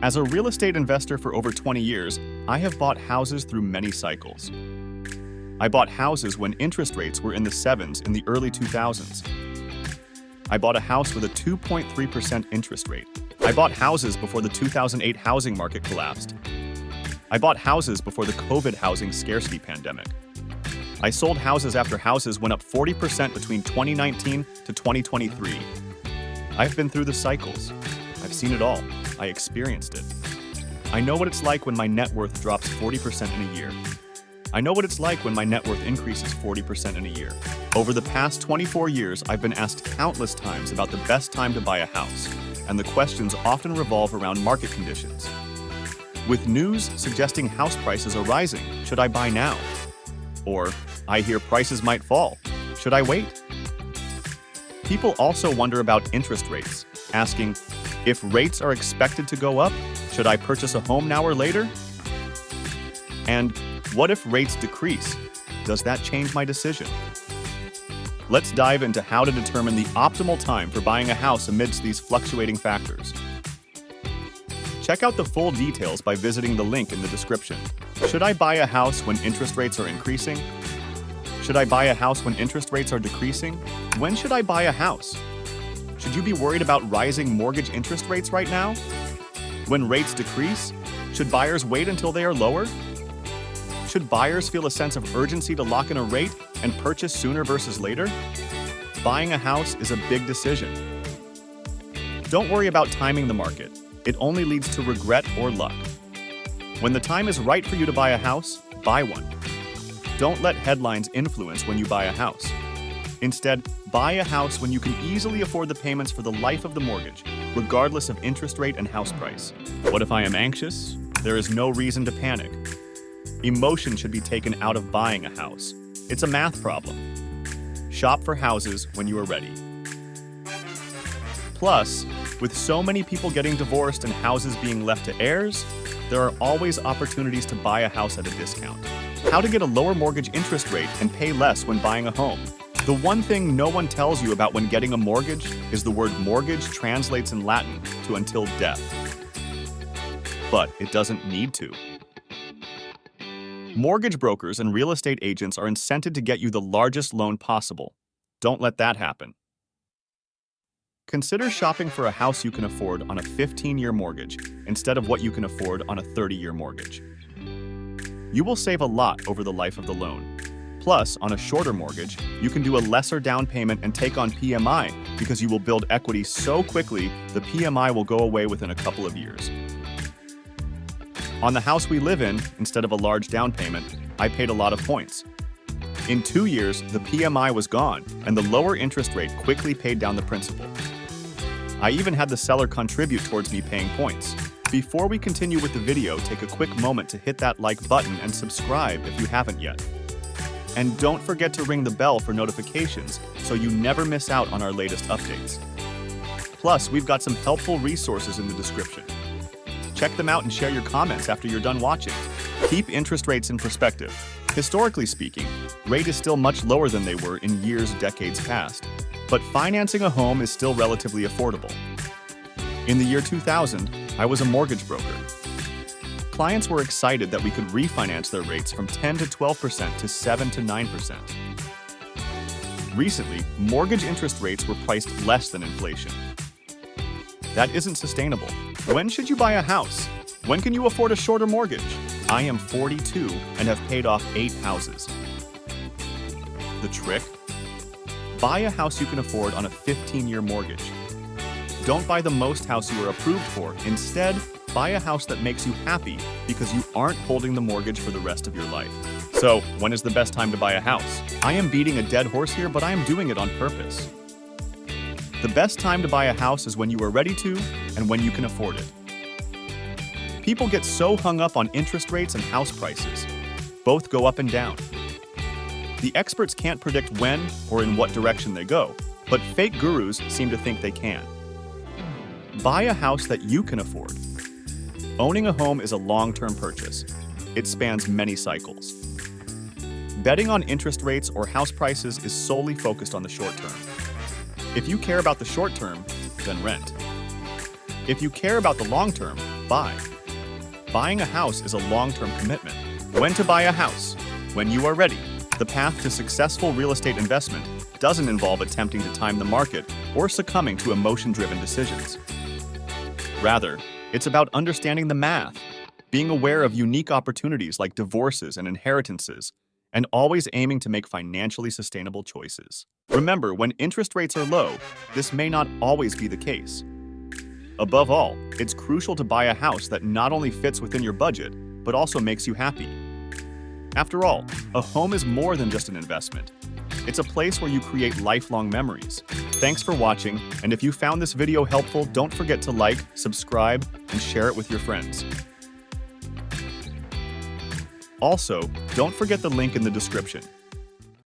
As a real estate investor for over 20 years, I have bought houses through many cycles. I bought houses when interest rates were in the 7s in the early 2000s. I bought a house with a 2.3% interest rate. I bought houses before the 2008 housing market collapsed. I bought houses before the COVID housing scarcity pandemic. I sold houses after houses went up 40% between 2019 to 2023. I've been through the cycles. I've seen it all. I experienced it. I know what it's like when my net worth drops 40% in a year. I know what it's like when my net worth increases 40% in a year. Over the past 24 years, I've been asked countless times about the best time to buy a house, and the questions often revolve around market conditions. With news suggesting house prices are rising, should I buy now? Or, I hear prices might fall. Should I wait? People also wonder about interest rates, asking, if rates are expected to go up, should I purchase a home now or later? And what if rates decrease? Does that change my decision? Let's dive into how to determine the optimal time for buying a house amidst these fluctuating factors. Check out the full details by visiting the link in the description. Should I buy a house when interest rates are increasing? Should I buy a house when interest rates are decreasing? When should I buy a house? Should you be worried about rising mortgage interest rates right now? When rates decrease, should buyers wait until they are lower? Should buyers feel a sense of urgency to lock in a rate and purchase sooner versus later? Buying a house is a big decision. Don't worry about timing the market. It only leads to regret or luck. When the time is right for you to buy a house, buy one. Don't let headlines influence when you buy a house. Instead, buy a house when you can easily afford the payments for the life of the mortgage, regardless of interest rate and house price. What if I am anxious? There is no reason to panic. Emotion should be taken out of buying a house. It's a math problem. Shop for houses when you are ready. Plus, with so many people getting divorced and houses being left to heirs, there are always opportunities to buy a house at a discount. How to get a lower mortgage interest rate and pay less when buying a home. The one thing no one tells you about when getting a mortgage is the word mortgage translates in Latin to until death. But it doesn't need to. Mortgage brokers and real estate agents are incented to get you the largest loan possible. Don't let that happen. Consider shopping for a house you can afford on a 15-year mortgage instead of what you can afford on a 30-year mortgage. You will save a lot over the life of the loan. Plus, on a shorter mortgage, you can do a lesser down payment and take on PMI because you will build equity so quickly the PMI will go away within a couple of years. On the house we live in, instead of a large down payment, I paid a lot of points. In 2 years, the PMI was gone, and the lower interest rate quickly paid down the principal. I even had the seller contribute towards me paying points. Before we continue with the video, take a quick moment to hit that like button and subscribe if you haven't yet. And don't forget to ring the bell for notifications so you never miss out on our latest updates. Plus, we've got some helpful resources in the description. Check them out and share your comments after you're done watching. Keep interest rates in perspective. Historically speaking, rate is still much lower than they were in years, decades past, but financing a home is still relatively affordable. In the year 2000, I was a mortgage broker. Clients were excited that we could refinance their rates from 10 to 12% to 7 to 9%. Recently, mortgage interest rates were priced less than inflation. That isn't sustainable. When should you buy a house? When can you afford a shorter mortgage? I am 42 and have paid off 8 houses. The trick? Buy a house you can afford on a 15-year mortgage. Don't buy the most house you are approved for. Instead, buy a house that makes you happy because you aren't holding the mortgage for the rest of your life. So, when is the best time to buy a house? I am beating a dead horse here, but I am doing it on purpose. The best time to buy a house is when you are ready to and when you can afford it. People get so hung up on interest rates and house prices. Both go up and down. The experts can't predict when or in what direction they go, but fake gurus seem to think they can. Buy a house that you can afford. Owning a home is a long-term purchase. It spans many cycles. Betting on interest rates or house prices is solely focused on the short term. If you care about the short term, then rent. If you care about the long term, buy. Buying a house is a long-term commitment. When to buy a house? When you are ready. The path to successful real estate investment doesn't involve attempting to time the market or succumbing to emotion-driven decisions. Rather, it's about understanding the math, being aware of unique opportunities like divorces and inheritances, and always aiming to make financially sustainable choices. Remember, when interest rates are low, this may not always be the case. Above all, it's crucial to buy a house that not only fits within your budget, but also makes you happy. After all, a home is more than just an investment. It's a place where you create lifelong memories. Thanks for watching, and if you found this video helpful, don't forget to like, subscribe, and share it with your friends. Also, don't forget the link in the description.